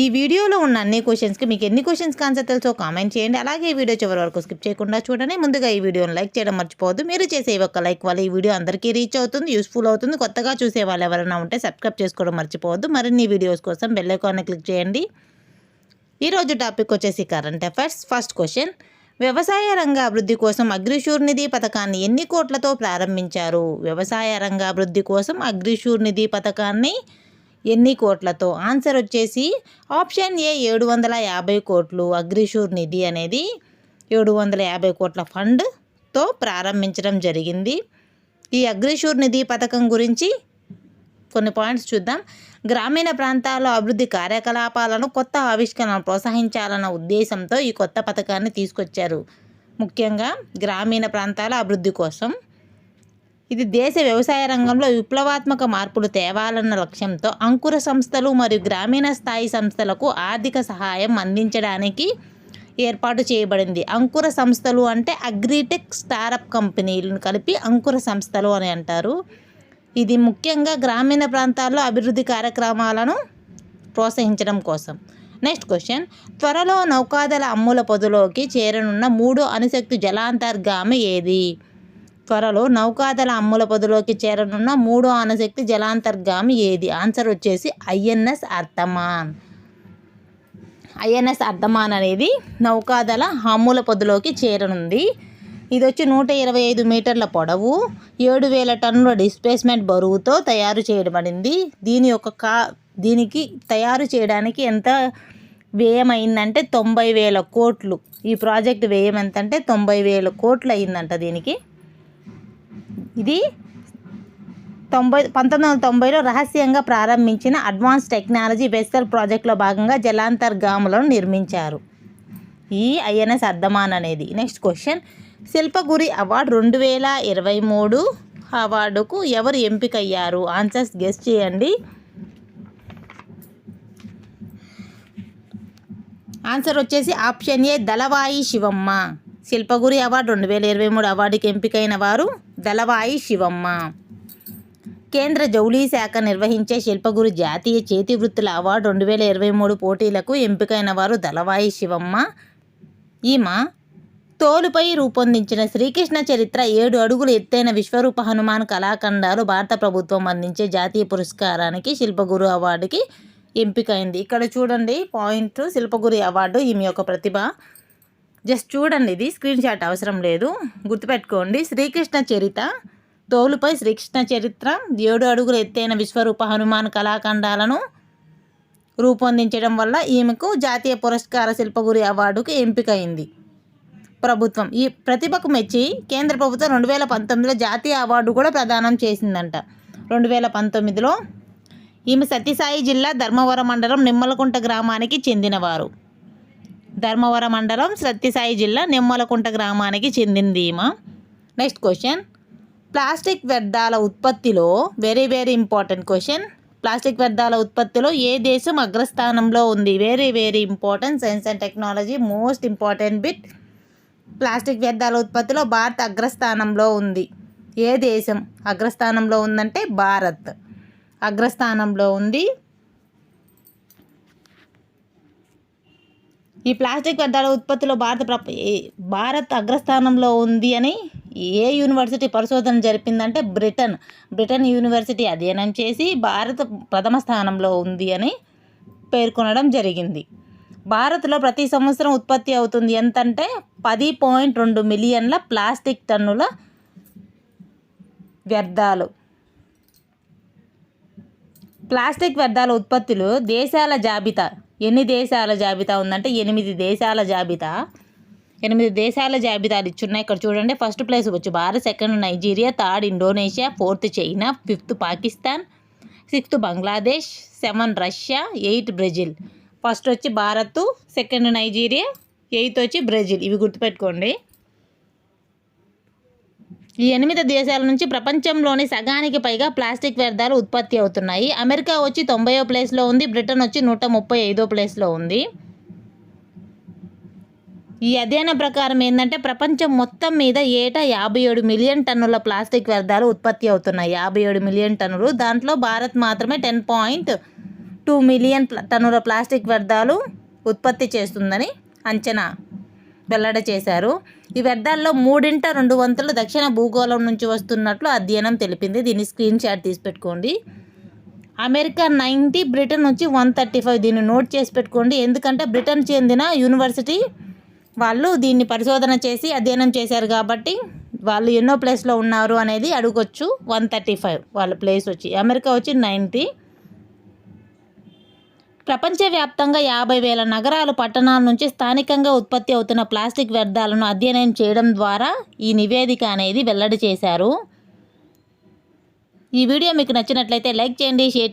ఈ వీడియోలో ఉన్న అన్ని క్వశ్చన్స్కి మీకు ఎన్ని క్వశ్చన్స్కి ఆన్సర్ తెలుసో కామెంట్ చేయండి. అలాగే ఈ వీడియో చివరి వరకు స్కిప్ చేయకుండా చూడండి. ముందుగా ఈ వీడియోని లైక్ చేయడం మర్చిపోవద్దు. మీరు చేసే ఒక్క లైక్ వల్ల ఈ వీడియో అందరికీ రీచ్ అవుతుంది, యూస్ఫుల్ అవుతుంది. కొత్తగా చూసే వాళ్ళు ఎవరైనా ఉంటే సబ్స్క్రైబ్ చేసుకోవడం మర్చిపోవద్దు. మరిన్ని వీడియోస్ కోసం బెల్ ఐకాన్ని క్లిక్ చేయండి. ఈరోజు టాపిక్ వచ్చేసి కరెంట్ అఫైర్స్. ఫస్ట్ క్వశ్చన్, వ్యవసాయ రంగ అభివృద్ధి కోసం అగ్రిశూర్ నిధి పథకాన్ని ఎన్ని కోట్లతో ప్రారంభించారు? వ్యవసాయ రంగ అభివృద్ధి కోసం అగ్రిశూర్ నిధి పథకాన్ని ఎన్ని కోట్లతో? ఆన్సర్ వచ్చేసి ఆప్షన్ ఏ 750 కోట్లు. అగ్రిశూర్ నిధి అనేది 750 కోట్ల ఫండ్తో ప్రారంభించడం జరిగింది. ఈ అగ్రిశూర్ నిధి పథకం గురించి కొన్ని పాయింట్స్ చూద్దాం. గ్రామీణ ప్రాంతాల్లో అభివృద్ధి కార్యకలాపాలను, కొత్త ఆవిష్కరణను ప్రోత్సహించాలన్న ఉద్దేశంతో ఈ కొత్త పథకాన్ని తీసుకొచ్చారు. ముఖ్యంగా గ్రామీణ ప్రాంతాల అభివృద్ధి కోసం ఇది దేశ వ్యవసాయ రంగంలో విప్లవాత్మక మార్పులు తేవాలన్న లక్ష్యంతో అంకుర సంస్థలు మరియు గ్రామీణ స్థాయి సంస్థలకు ఆర్థిక సహాయం అందించడానికి ఏర్పాటు చేయబడింది. అంకుర సంస్థలు అంటే అగ్రిటెక్ స్టార్టప్ కంపెనీలను కలిపి అంకుర సంస్థలు అని అంటారు. ఇది ముఖ్యంగా గ్రామీణ ప్రాంతాల్లో అభివృద్ధి కార్యక్రమాలను ప్రోత్సహించడం కోసం. నెక్స్ట్ క్వశ్చన్, త్వరలో నౌకాదళ అమ్ముల పొదిలోకి చేరనున్న 3వ అణుశక్తి జలాంతర్గామి ఏది? త్వరలో నౌకాదళ అమ్ముల పొదిలోకి చేరనున్న 3వ అణుశక్తి జలాంతర్గామి ఏది? ఆన్సర్ వచ్చేసి ఐఎన్ఎస్ అర్ధమాన్. ఐఎన్ఎస్ అర్ధమాన్ అనేది నౌకాదళ అమ్ముల పొదిలోకి చేరనుంది. ఇది వచ్చి 125 మీటర్ల పొడవు, 7000 టన్నుల డిస్ప్లేస్మెంట్ బరువుతో తయారు చేయబడింది. దీనికి తయారు చేయడానికి ఎంత వ్యయమైందంటే 90,000 కోట్లు. ఈ ప్రాజెక్ట్ వ్యయం ఎంతంటే 90,000 కోట్లు అయిందంట దీనికి. ఇది 1990లో రహస్యంగా ప్రారంభించిన అడ్వాన్స్ టెక్నాలజీ వెస్సెల్ ప్రాజెక్టులో భాగంగా జలాంతర్గాములను నిర్మించారు ఈ ఐఎన్ఎస్ అర్ధమాన్ అనేది. నెక్స్ట్ క్వశ్చన్, శిల్పగురి అవార్డు 2023 అవార్డుకు ఎవరు ఎంపికయ్యారు? ఆన్సర్స్ గెస్ చేయండి. ఆన్సర్ వచ్చేసి option A Dalavai Shivamma. Shilpguru award 2023 అవార్డుకి ఎంపికైన వారు దళవాయి శివమ్మ. కేంద్ర జౌళి శాఖ నిర్వహించే శిల్పగురి జాతీయ చేతి వృత్తుల అవార్డు 2023 పోటీలకు ఎంపికైన వారు దళవాయి శివమ్మ. ఈమె తోలుపై రూపొందించిన శ్రీకృష్ణ చరిత్ర 7 అడుగులు ఎత్తైన విశ్వరూప హనుమాన్ కళాఖండాలు భారత ప్రభుత్వం అందించే జాతీయ పురస్కారానికి శిల్పగురు అవార్డుకి ఎంపికైంది. ఇక్కడ చూడండి పాయింట్, శిల్పగురి అవార్డు ఈమె యొక్క ప్రతిభ. జస్ట్ చూడండి, ఇది స్క్రీన్ షాట్ అవసరం లేదు, గుర్తుపెట్టుకోండి. శ్రీకృష్ణ చరిత్ర, తోలుపై శ్రీకృష్ణ చరిత్ర, 7 అడుగుల ఎత్తైన విశ్వరూప హనుమాన్ కళాఖండాలను రూపొందించడం వల్ల ఈమెకు జాతీయ పురస్కార శిల్పగురి అవార్డుకు ఎంపికైంది ప్రభుత్వం. ఈ ప్రతిభకు మెచ్చి కేంద్ర ప్రభుత్వం 2019లో జాతీయ అవార్డు కూడా ప్రదానం చేసిందంట. 2019లో ఈమె సత్యసాయి జిల్లా ధర్మవరం మండలం నిమ్మలకుంట గ్రామానికి చెందినవారు. ధర్మవరం మండలం, సత్యసాయి జిల్లా, నిమ్మలకుంట గ్రామానికి చెందింది ఈమె. నెక్స్ట్ క్వశ్చన్, ప్లాస్టిక్ వ్యర్థాల ఉత్పత్తిలో వెరీ ఇంపార్టెంట్ క్వశ్చన్. ప్లాస్టిక్ వ్యర్థాల ఉత్పత్తిలో ఏ దేశం అగ్రస్థానంలో ఉంది? Very important. Science and technology most important bit. Plastic వ్యర్థాల ఉత్పత్తిలో భారత్ అగ్రస్థానంలో ఉంది. ఏ దేశం అగ్రస్థానంలో ఉందంటే భారత్ అగ్రస్థానంలో ఉంది. ఈ ప్లాస్టిక్ వ్యర్థాల ఉత్పత్తిలో భారత్ అగ్రస్థానంలో ఉంది అని ఏ యూనివర్సిటీ పరిశోధన జరిపిందంటే బ్రిటన్ యూనివర్సిటీ అధ్యయనం చేసి భారత్ ప్రథమ స్థానంలో ఉంది అని పేర్కొనడం జరిగింది. భారత్లో ప్రతి సంవత్సరం ఉత్పత్తి అవుతుంది ఎంతంటే 10.2 మిలియన్ల ప్లాస్టిక్ టన్నుల వ్యర్థాలు. ప్లాస్టిక్ వ్యర్థాల ఉత్పత్తులు దేశాల జాబితా, ఎన్ని దేశాల జాబితా ఉందంటే 8 దేశాల జాబితా. 8 దేశాల జాబితాలు ఇచ్చున్నాయి. ఇక్కడ చూడండి, ఫస్ట్ ప్లేస్ వచ్చి Bharat, second Nigeria, third Indonesia, fourth China, fifth Pakistan, 6th Bangladesh, 7 Russia, 8 Brazil. First వచ్చి భారత్, సెకండ్ నైజీరియా, 8th వచ్చి బ్రెజిల్. ఇవి గుర్తుపెట్టుకోండి. ఈ 8 దేశాల నుంచి ప్రపంచంలోని సగానికి పైగా ప్లాస్టిక్ వ్యర్థాలు ఉత్పత్తి అవుతున్నాయి. అమెరికా వచ్చి 90వ ప్లేస్లో ఉంది, బ్రిటన్ వచ్చి 135వ ప్లేస్లో ఉంది. ఈ అధ్యయనం ప్రకారం ఏంటంటే ప్రపంచం మొత్తం మీద ఏటా 57 మిలియన్ టన్నుల ప్లాస్టిక్ వ్యర్థాలు ఉత్పత్తి అవుతున్నాయి. 57 మిలియన్ టన్నులు. దాంట్లో భారత్ మాత్రమే 2 మిలియన్ టన్నుల ప్లాస్టిక్ వ్యర్థాలు ఉత్పత్తి చేస్తుందని అంచనా వెల్లడి చేశారు. ఈ వ్యర్థాల్లో 2/3 దక్షిణ భూగోళం నుంచి వస్తున్నట్లు అధ్యయనం తెలిపింది. దీన్ని స్క్రీన్ షాట్ తీసి పెట్టుకోండి. అమెరికా 90, బ్రిటన్ నుంచి 135. దీన్ని నోట్ చేసి పెట్టుకోండి, ఎందుకంటే బ్రిటన్ చెందిన యూనివర్సిటీ వాళ్ళు దీన్ని పరిశోధన చేసి అధ్యయనం చేశారు కాబట్టి వాళ్ళు ఎన్నో ప్లేస్లో ఉన్నారు అనేది అడగొచ్చు. 135 వాళ్ళ ప్లేస్ వచ్చి, అమెరికా వచ్చి 90. ప్రపంచవ్యాప్తంగా 50,000 నగరాలు, పట్టణాల నుంచి స్థానికంగా ఉత్పత్తి అవుతున్న ప్లాస్టిక్ వ్యర్థాలను అధ్యయనం చేయడం ద్వారా ఈ నివేదిక అనేది వెల్లడి చేశారు. ఈ వీడియో మీకు నచ్చినట్లయితే లైక్ చేయండి, షేర్ చేయండి.